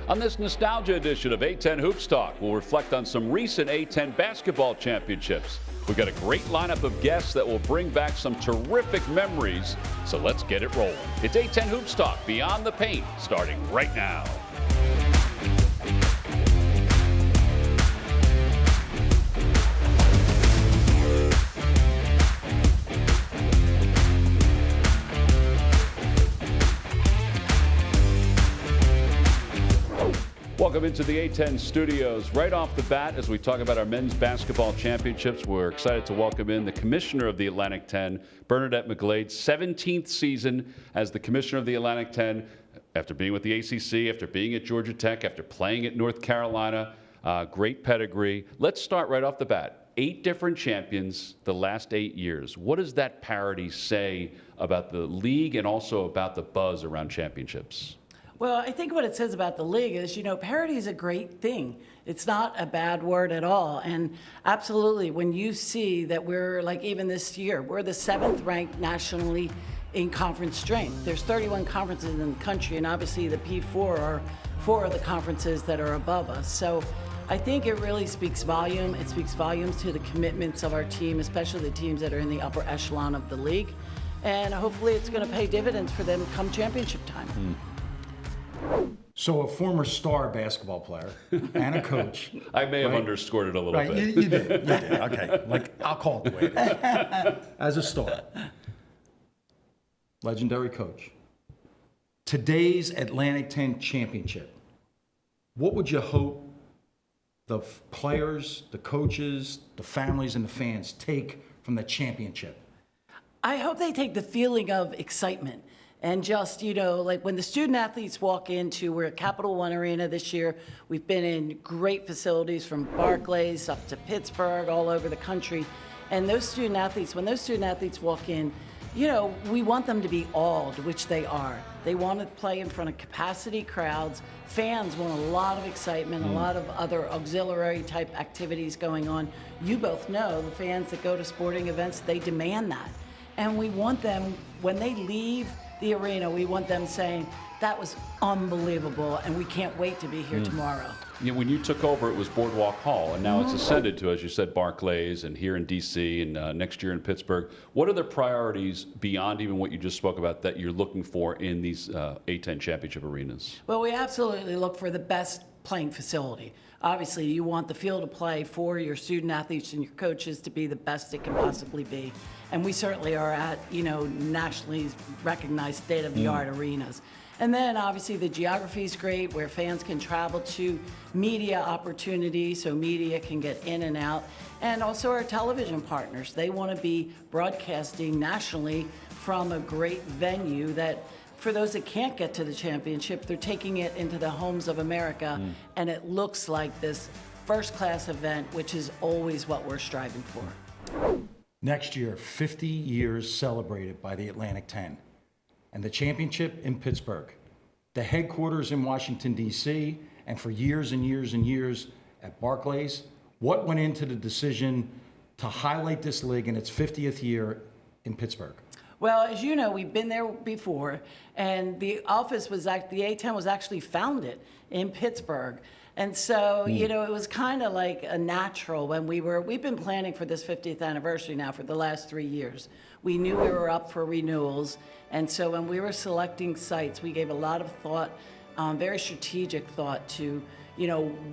On this nostalgia edition of A-10 Hoops Talk, we'll reflect on some recent A-10 basketball championships. We've got a great lineup of guests that will bring back some terrific memories, so let's get it rolling. It's A-10 Hoops Talk Beyond the Paint, starting right now. Welcome into the A-10 studios. Right off the bat, as we talk about our men's basketball championships, we're excited to welcome in the Commissioner of the Atlantic 10, Bernadette McGlade, 17th season as the Commissioner of the Atlantic 10, after being with the ACC, after being at Georgia Tech, after playing at North Carolina. Great pedigree. Let's start right off the bat. 8 different champions the last 8 years. What does that parity say about the league and also about the buzz around championships? Well, I think what it says about the league is, parity is a great thing. It's not a bad word at all. And absolutely, when you see that we're, like even this year, we're the 7th ranked nationally in conference strength. There's 31 conferences in the country, and obviously the P4 are 4 of the conferences that are above us. So I think it really speaks volume. It speaks volumes to the commitments of our team, especially the teams that are in the upper echelon of the league. And hopefully it's going to pay dividends for them come championship time. So a former star basketball player and a coach. I may have underscored it a little bit. You did. Okay. I'll call it the way it is. As a star. Legendary coach. Today's Atlantic 10 championship. What would you hope the players, the coaches, the families, and the fans take from the championship? I hope they take the feeling of excitement. And just, like when the student athletes walk into, we're at Capital One Arena this year. We've been in great facilities from Barclays up to Pittsburgh, all over the country. And those student athletes, when those student athletes walk in, we want them to be awed, which they are. They want to play in front of capacity crowds. Fans want a lot of excitement, a lot of other auxiliary type activities going on. You both know the fans that go to sporting events, they demand that. And we want them, when they leave the arena, we want them saying, that was unbelievable, and we can't wait to be here tomorrow. When you took over, it was Boardwalk Hall, and now it's ascended to, as you said, Barclays, and here in D.C., and next year in Pittsburgh. What are the priorities beyond even what you just spoke about that you're looking for in these A-10 championship arenas? Well, we absolutely look for the best playing facility. Obviously, you want the field of play for your student athletes and your coaches to be the best it can possibly be. And we certainly are at, nationally recognized state-of-the-art arenas. And then, obviously, the geography is great, where fans can travel to media opportunities, so media can get in and out. And also our television partners. They want to be broadcasting nationally from a great venue that, for those that can't get to the championship, they're taking it into the homes of America, and it looks like this first-class event, which is always what we're striving for. Next year, 50 years celebrated by the Atlantic 10, and the championship in Pittsburgh, the headquarters in Washington, D.C., and for years and years and years at Barclays. What went into the decision to highlight this league in its 50th year in Pittsburgh? Well, as you know, we've been there before, and the office was the A-10 was actually founded in Pittsburgh. And so, it was kind of like a natural when we've been planning for this 50th anniversary now for the last 3 years. We knew we were up for renewals. And so when we were selecting sites, we gave a lot of thought, very strategic thought to,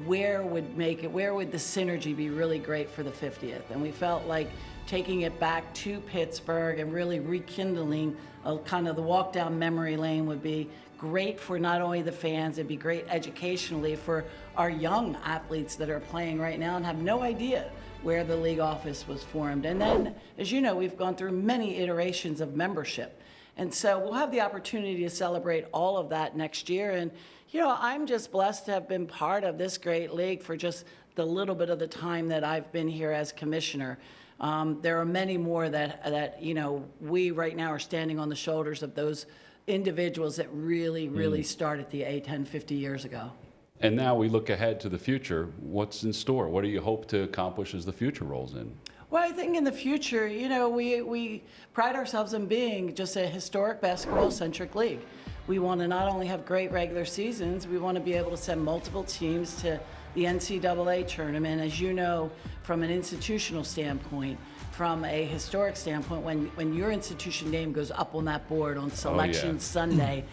where would the synergy be really great for the 50th? And we felt like taking it back to Pittsburgh and really rekindling kind of the walk down memory lane would be great for not only the fans, it'd be great educationally for our young athletes that are playing right now and have no idea where the league office was formed. And then, as you know, we've gone through many iterations of membership. And so we'll have the opportunity to celebrate all of that next year. And, I'm just blessed to have been part of this great league for just the little bit of the time that I've been here as commissioner. There are many more that we right now are standing on the shoulders of those individuals that really started the A-10 50 years ago. And now we look ahead to the future. What's in store? What do you hope to accomplish as the future rolls in? Well, I think in the future, we pride ourselves in being just a historic basketball-centric league. we want to not only have great regular seasons, we want to be able to send multiple teams to the NCAA tournament. As you know, from an institutional standpoint, from a historic standpoint, when your institution name goes up on that board on Selection Sunday,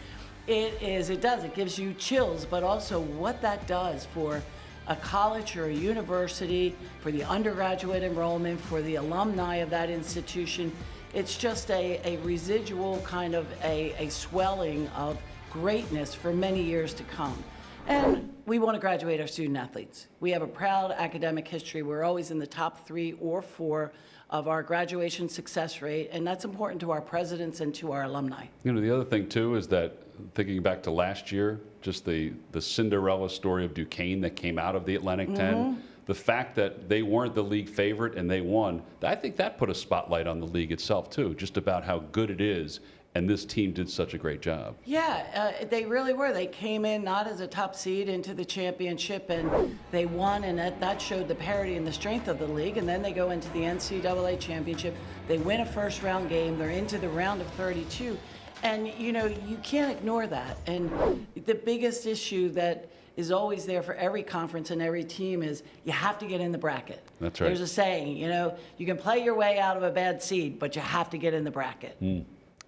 it gives you chills, but also what that does for a college or a university, for the undergraduate enrollment, for the alumni of that institution. It's just a residual kind of a swelling of greatness for many years to come. And we want to graduate our student athletes. We have a proud academic history. We're always in the top 3 or 4 of our graduation success rate, and that's important to our presidents and to our alumni. You know, the other thing too is that, thinking back to last year, just the Cinderella story of Duquesne that came out of the Atlantic 10, the fact that they weren't the league favorite and they won, I think that put a spotlight on the league itself too, just about how good it is. And this team did such a great job. Yeah, they really were. They came in not as a top seed into the championship, and they won, and that showed the parity and the strength of the league. And then they go into the NCAA championship. They win a first-round game. They're into the round of 32. And, you know, you can't ignore that. And the biggest issue that is always there for every conference and every team is you have to get in the bracket. That's right. There's a saying, you know, you can play your way out of a bad seed, but you have to get in the bracket.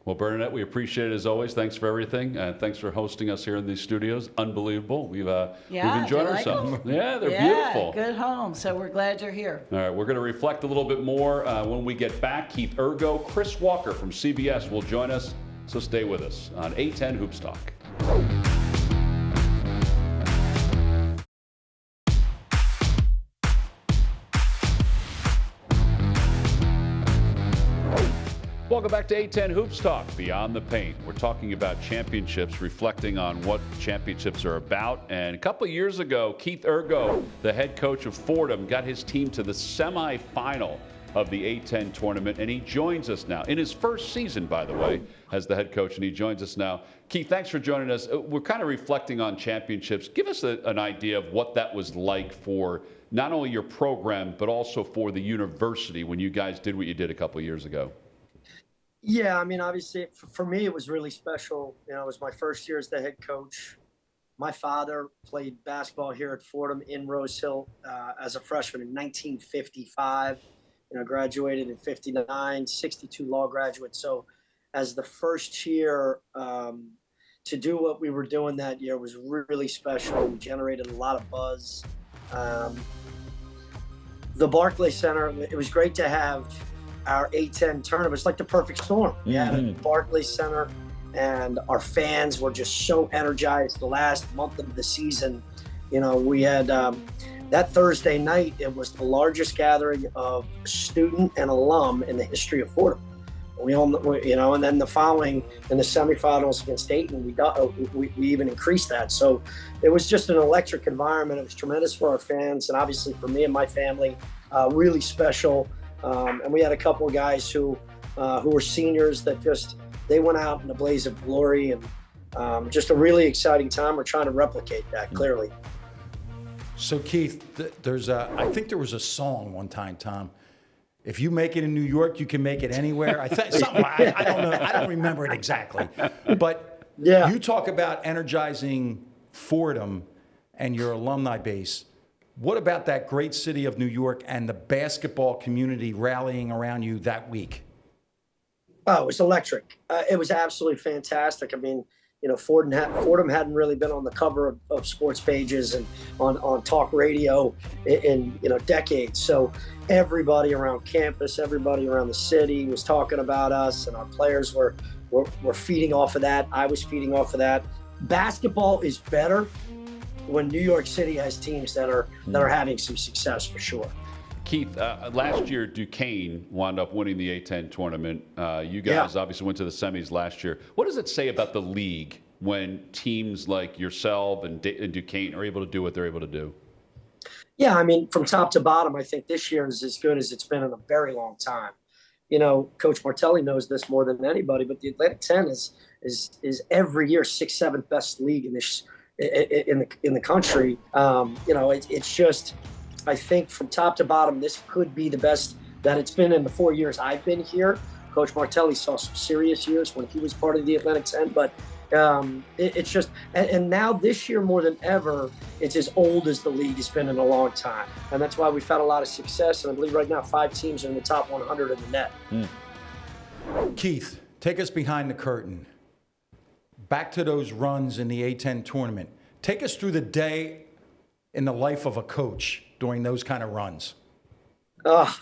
Well, Bernadette, we appreciate it as always. Thanks for everything. Thanks for hosting us here in these studios. Unbelievable. We've enjoyed ourselves. Like Yeah, they're beautiful. Good home. So we're glad you're here. All right, we're going to reflect a little bit more when we get back. Keith Ergo, Chris Walker from CBS will join us. So stay with us on A-10 Hoops Talk. Welcome back to A-10 Hoops Talk, Beyond the Paint. We're talking about championships, reflecting on what championships are about. And a couple of years ago, Keith Ergo, the head coach of Fordham, got his team to the semifinal of the A-10 tournament, and he joins us now, in his first season, by the way, as the head coach, and he joins us now. Keith, thanks for joining us. We're kind of reflecting on championships. Give us an idea of what that was like for not only your program, but also for the university when you guys did what you did a couple of years ago. Yeah, I mean, obviously, for me, it was really special. You know, it was my first year as the head coach. My father played basketball here at Fordham in Rose Hill as a freshman in 1955. You know, graduated in 59, 62 law graduate. So as the first year to do what we were doing that year was really special. We generated a lot of buzz. The Barclays Center, it was great to have our A-10 tournament. It's like the perfect storm. We had a Barclays Center, and our fans were just so energized the last month of the season. You know, we had that Thursday night, it was the largest gathering of student and alum in the history of Fordham. We all, you know, and then the following in the semifinals against Dayton, we even increased that. So it was just an electric environment. It was tremendous for our fans, and obviously for me and my family, really special. And we had a couple of guys who were seniors that they went out in a blaze of glory, and just a really exciting time. We're trying to replicate that clearly. So Keith, I think there was a song one time, Tom. If you make it in New York, you can make it anywhere. I don't know. I don't remember it exactly. But yeah, you talk about energizing Fordham and your alumni base. What about that great city of New York and the basketball community rallying around you that week? Oh, it was electric. It was absolutely fantastic. I mean, you know, Fordham hadn't really been on the cover of sports pages and on talk radio in decades. So everybody around campus, everybody around the city was talking about us, and our players were feeding off of that. I was feeding off of that. Basketball is better when New York City has teams that are having some success, for sure. Keith, last year Duquesne wound up winning the A-10 tournament. You guys obviously went to the semis last year. What does it say about the league when teams like yourself and Duquesne are able to do what they're able to do? Yeah, I mean, from top to bottom, I think this year is as good as it's been in a very long time. You know, Coach Martelli knows this more than anybody, but the Atlantic 10 is every year 6th, 7th best league in the country. You know, it's just, I think from top to bottom, this could be the best that it's been in the 4 years I've been here. Coach Martelli saw some serious years when he was part of the Atlantic 10, but It's just, and now this year more than ever, it's as old as the league has been in a long time. And that's why we've had a lot of success. And I believe right now 5 teams are in the top 100 in the net. Keith, take us behind the curtain. Back to those runs in the A-10 tournament. Take us through the day in the life of a coach during those kind of runs.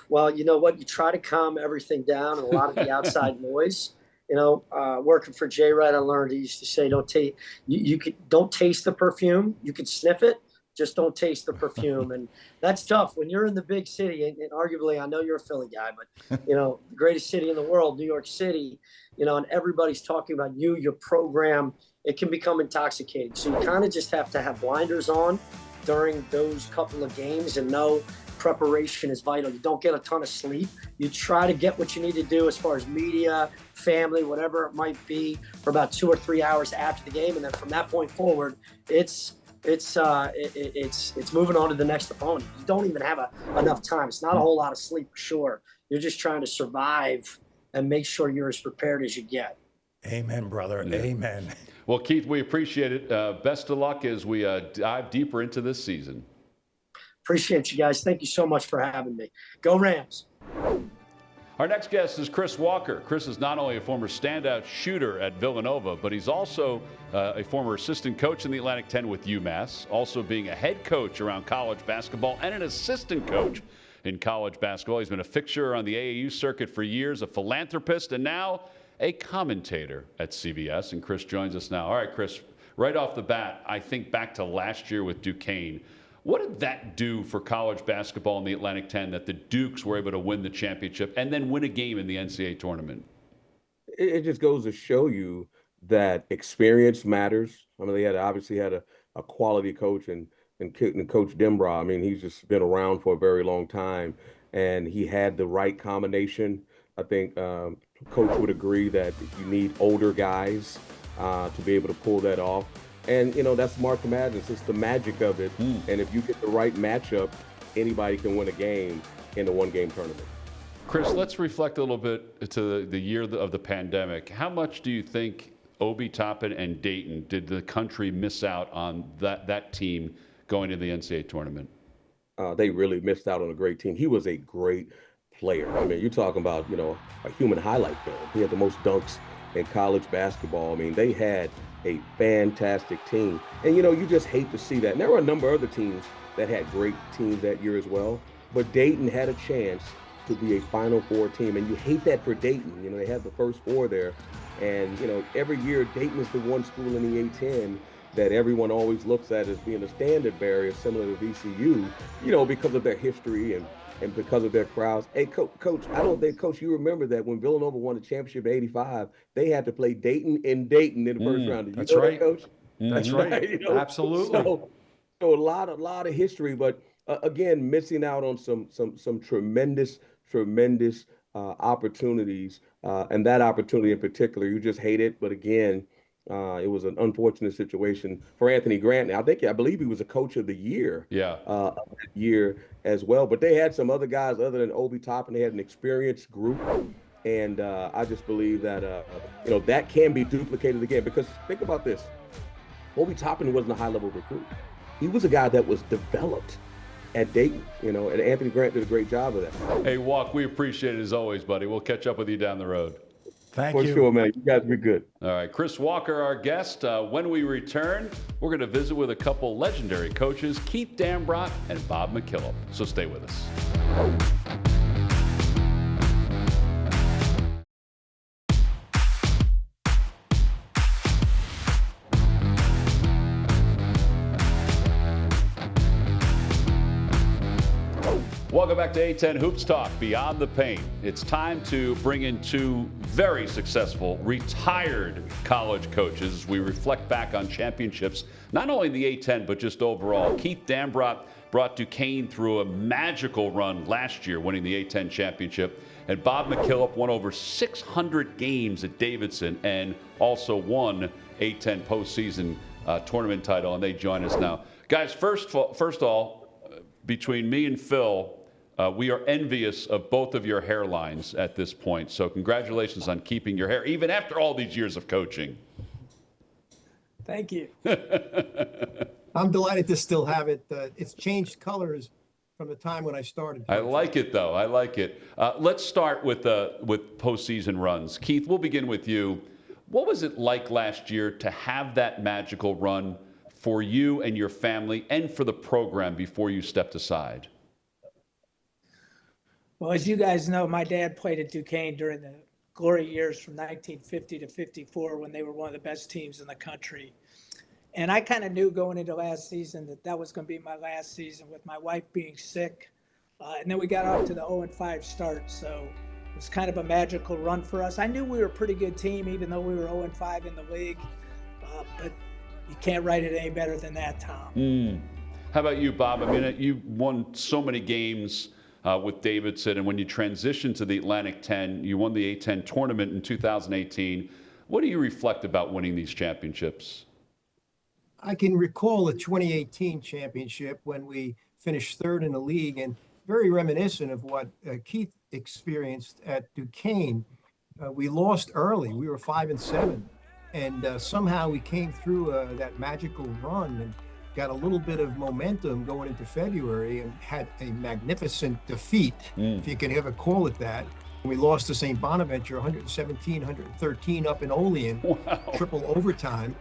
Well, you know what? You try to calm everything down and a lot of the outside noise. You know, working for Jay Wright, I learned he used to say, don't taste the perfume. You can sniff it, just don't taste the perfume. And that's tough when you're in the big city. And arguably, I know you're a Philly guy, but you know, the greatest city in the world, New York City. You know, and everybody's talking about you, your program. It can become intoxicating. So you kind of just have to have blinders on during those couple of games and know preparation is vital. You don't get a ton of sleep. You try to get what you need to do as far as media, family, whatever it might be, for about 2 or 3 hours after the game, and then from that point forward, it's moving on to the next opponent. You don't even have enough time. It's not a whole lot of sleep for sure. You're just trying to survive and make sure you're as prepared as you get. Amen, brother. Yeah. Amen. Well, Keith, we appreciate it. Best of luck as we dive deeper into this season. Appreciate you guys. Thank you so much for having me. Go Rams. Our next guest is Chris Walker. Chris is not only a former standout shooter at Villanova, but he's also a former assistant coach in the Atlantic 10 with UMass, also being a head coach around college basketball and an assistant coach in college basketball. He's been a fixture on the AAU circuit for years, a philanthropist, and now a commentator at CBS. And Chris joins us now. All right, Chris, right off the bat, I think back to last year with Duquesne. What did that do for college basketball in the Atlantic 10 that the Dukes were able to win the championship and then win a game in the NCAA tournament? It just goes to show you that experience matters. I mean, they obviously had a quality coach and Coach Dambrot. I mean, he's just been around for a very long time, and he had the right combination. I think Coach would agree that you need older guys to be able to pull that off. And, you know, that's March Madness. It's the magic of it. And if you get the right matchup, anybody can win a game in a one-game tournament. Chris, let's reflect a little bit to the year of the pandemic. How much do you think Obi Toppin and Dayton did the country miss out on that team going to the NCAA tournament? They really missed out on a great team. He was a great player. I mean, you're talking about, you know, a human highlight film. He had the most dunks in college basketball. I mean, they had a fantastic team. And, you know, you just hate to see that. And there were a number of other teams that had great teams that year as well. But Dayton had a chance to be a Final Four team. And you hate that for Dayton. You know, they had the first four there. And, you know, every year Dayton is the one school in the A-10 that everyone always looks at as being a standard bearer, similar to VCU, you know, because of their history and because of their crowds. Hey, Coach, I don't think, Coach, you remember that when Villanova won the championship in '85, they had to play Dayton in the first round. That's right, Coach. That's right. You know? Absolutely. So a lot of history, but again, missing out on some tremendous opportunities, and that opportunity in particular, you just hate it. But again, it was an unfortunate situation for Anthony Grant. Now, I believe he was a coach of the year. Yeah. Year as well. But they had some other guys other than Obi Toppin. They had an experienced group, and I just believe that you know, that can be duplicated again. Because think about this: Obi Toppin wasn't a high-level recruit. He was a guy that was developed at Dayton, you know, and Anthony Grant did a great job of that. Hey, Walk, we appreciate it as always, buddy. We'll catch up with you down the road. Thank you. For sure, man. You guys be good. All right, Chris Walker, our guest. When we return, we're going to visit with a couple legendary coaches, Keith Dambrot and Bob McKillop. So stay with us. Welcome back to A-10 Hoops Talk, Beyond the Paint. It's time to bring in two very successful retired college coaches as we reflect back on championships, not only in the A-10, but just overall. Keith Dambrot brought Duquesne through a magical run last year, winning the A-10 championship. And Bob McKillop won over 600 games at Davidson and also won A-10 postseason tournament title, and they join us now. Guys, first of all, between me and Phil, we are envious of both of your hairlines at this point. So congratulations on keeping your hair, even after all these years of coaching. Thank you. I'm delighted to still have it. It's changed colors from the time when I started. I like it, though. I like it. Let's start with postseason runs. Keith, we'll begin with you. What was it like last year to have that magical run for you and your family and for the program before you stepped aside? Well, as you guys know, my dad played at Duquesne during the glory years from 1950 to 54 when they were one of the best teams in the country. And I kind of knew going into last season that was going to be my last season with my wife being sick. And then we got off to the 0-5 start. So it was kind of a magical run for us. I knew we were a pretty good team, even though we were 0-5 in the league. But you can't write it any better than that, Tom. How about you, Bob? I mean, you won so many games with Davidson, and when you transitioned to the Atlantic 10, you won the A-10 tournament in 2018. What do you reflect about winning these championships? I can recall the 2018 championship when we finished third in the league, and very reminiscent of what Keith experienced at Duquesne. We lost early. We were 5-7, and somehow we came through that magical run and got a little bit of momentum going into February and had a magnificent defeat, if you can ever call it that. We lost to St. Bonaventure 117-113 up in Olean, triple overtime.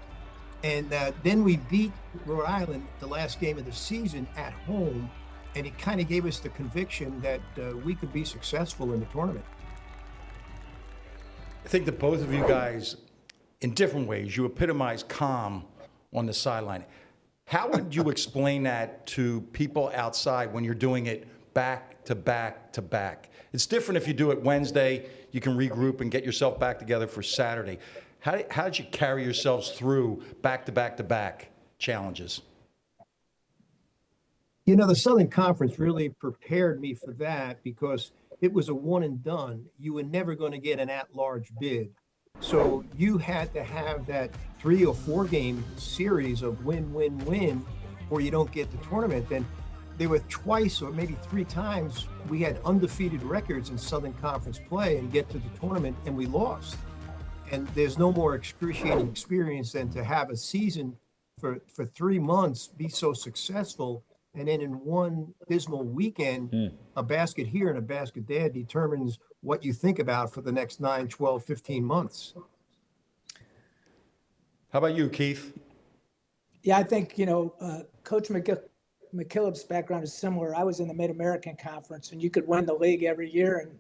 And then we beat Rhode Island the last game of the season at home, and it kind of gave us the conviction that we could be successful in the tournament. I think that both of you guys, in different ways, you epitomize calm on the sideline. How would you explain that to people outside when you're doing it back to back to back? It's different if you do it Wednesday, you can regroup and get yourself back together for Saturday. How did you carry yourselves through back to back to back challenges? You know, the Southern Conference really prepared me for that because it was a one and done. You were never going to get an at-large bid. So you had to have that 3 or 4 game series of win, win, win, or you don't get the tournament. And there were twice or maybe 3 times we had undefeated records in Southern Conference play and get to the tournament and we lost. And there's no more excruciating experience than to have a season for 3 months be so successful. And then in one dismal weekend, a basket here and a basket there determines what you think about for the next 9, 12, 15 months. How about you, Keith? Yeah, I think, Coach McKillop's background is similar. I was in the Mid-American Conference, and you could win the league every year. And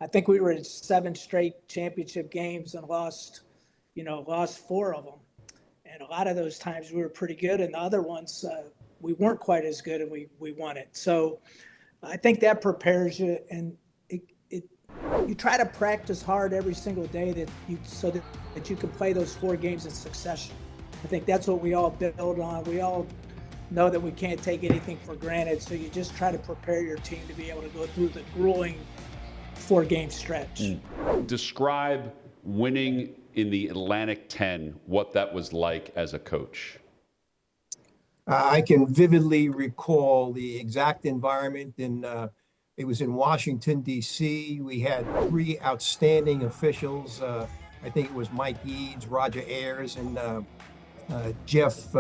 I think we were in 7 straight championship games and lost 4 of them. And a lot of those times we were pretty good, and the other ones we weren't quite as good, and we won it. So I think that prepares you, and you try to practice hard every single day so that you can play those 4 games in succession. I think that's what we all build on. We all know that we can't take anything for granted, so you just try to prepare your team to be able to go through the grueling 4-game stretch. Describe winning in the Atlantic 10, what that was like as a coach. I can vividly recall the exact environment. It was in Washington, D.C. We had 3 outstanding officials. I think it was Mike Eads, Roger Ayers, and Jeff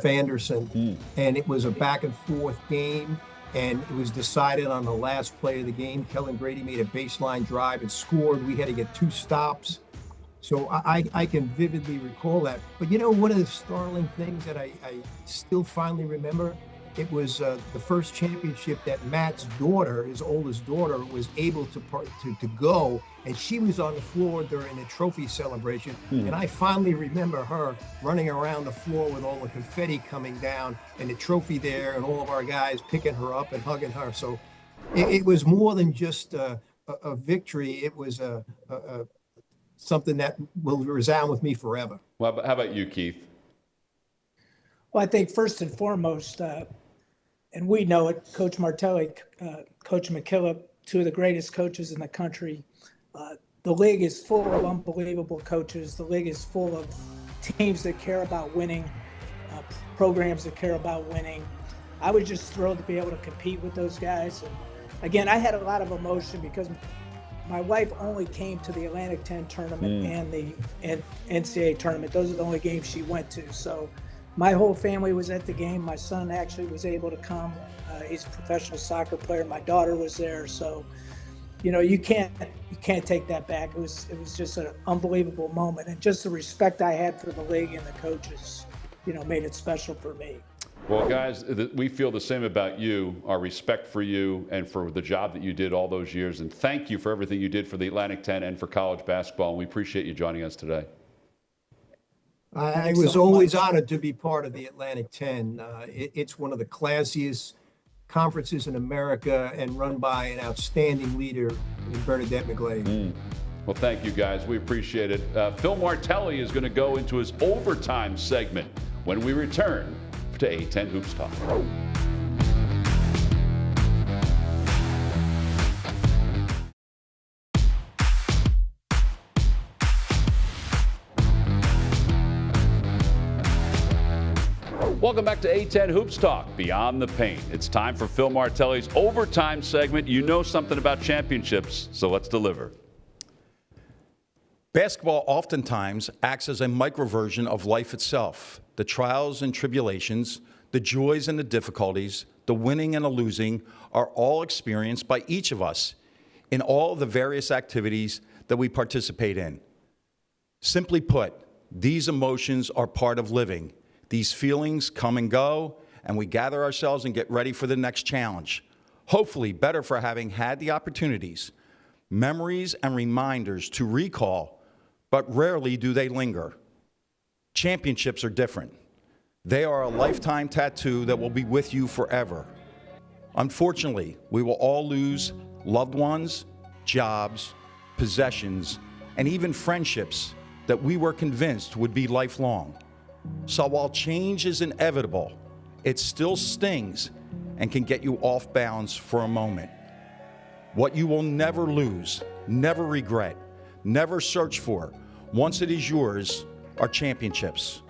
Anderson. And it was a back and forth game. And it was decided on the last play of the game. Kellen Grady made a baseline drive and scored. We had to get 2 stops. So I can vividly recall that. But one of the startling things that I still finally remember, it was the first championship that Matt's daughter, his oldest daughter, was able to go. And she was on the floor during the trophy celebration. And I finally remember her running around the floor with all the confetti coming down and the trophy there and all of our guys picking her up and hugging her. So it was more than just a victory. It was something that will resound with me forever. Well, how about you, Keith? Well, I think first and foremost, and we know it, Coach Martelli, Coach McKillop, 2 of the greatest coaches in the country. The league is full of unbelievable coaches. The league is full of teams that care about winning, programs that care about winning. I was just thrilled to be able to compete with those guys. And again, I had a lot of emotion because my wife only came to the Atlantic 10 tournament and the NCAA tournament. Those are the only games she went to. So my whole family was at the game. My son actually was able to come. He's a professional soccer player. My daughter was there. So, you can't take that back. It was just an unbelievable moment, and just the respect I had for the league and the coaches, made it special for me. Well, guys, we feel the same about you, our respect for you and for the job that you did all those years. And thank you for everything you did for the Atlantic 10 and for college basketball. And we appreciate you joining us today. I was always honored to be part of the Atlantic 10. It's one of the classiest conferences in America and run by an outstanding leader in Bernadette McGlade. Well, thank you, guys. We appreciate it. Phil Martelli is going to go into his overtime segment when we return to A-10 Hoops Talk. Welcome back to A-10 Hoops Talk, Beyond the Paint. It's time for Phil Martelli's overtime segment. You know something about championships, so let's deliver. Basketball oftentimes acts as a microversion of life itself. The trials and tribulations, the joys and the difficulties, the winning and the losing are all experienced by each of us in all the various activities that we participate in. Simply put, these emotions are part of living. These feelings come and go, and we gather ourselves and get ready for the next challenge. Hopefully better for having had the opportunities, memories and reminders to recall, but rarely do they linger. Championships are different. They are a lifetime tattoo that will be with you forever. Unfortunately, we will all lose loved ones, jobs, possessions, and even friendships that we were convinced would be lifelong. So while change is inevitable, it still stings and can get you off balance for a moment. What you will never lose, never regret, never search for, once it is yours, are championships.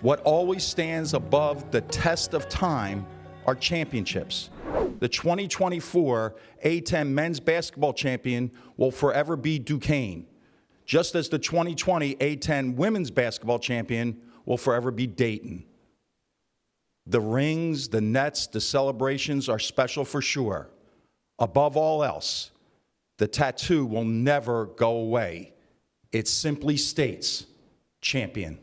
What always stands above the test of time are championships. The 2024 A-10 men's basketball champion will forever be Duquesne, just as the 2020 A-10 women's basketball champion will forever be Dayton. The rings, the nets, the celebrations are special for sure. Above all else, the tattoo will never go away. It simply states, champion.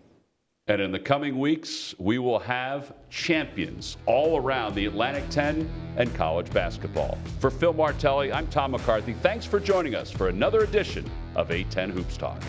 And in the coming weeks, we will have champions all around the Atlantic 10 and college basketball. For Phil Martelli, I'm Tom McCarthy. Thanks for joining us for another edition of A-10 Hoops Talk.